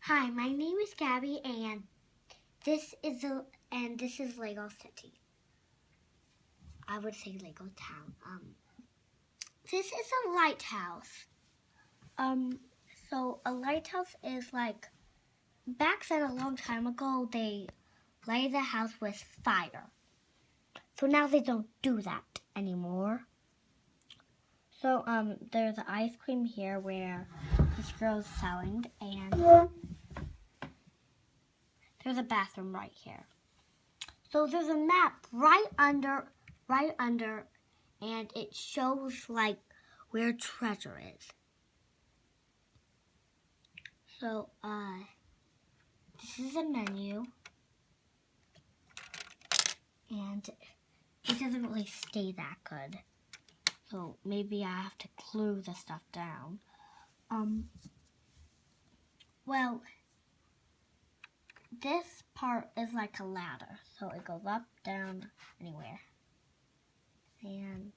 Hi, my name is Gabby, and this is Lego City. I would say Lego Town. This is a lighthouse. So a lighthouse is like back then, a long time ago, they lighted the house with fire. So now they don't do that anymore. So there's an ice cream here where this girl's selling, and there's a bathroom right here. So there's a map right under, and it shows like where treasure is. So this is a menu, and it doesn't really stay that good. So maybe I have to glue the stuff down. Well, this part is like a ladder, so it goes up, down, anywhere. And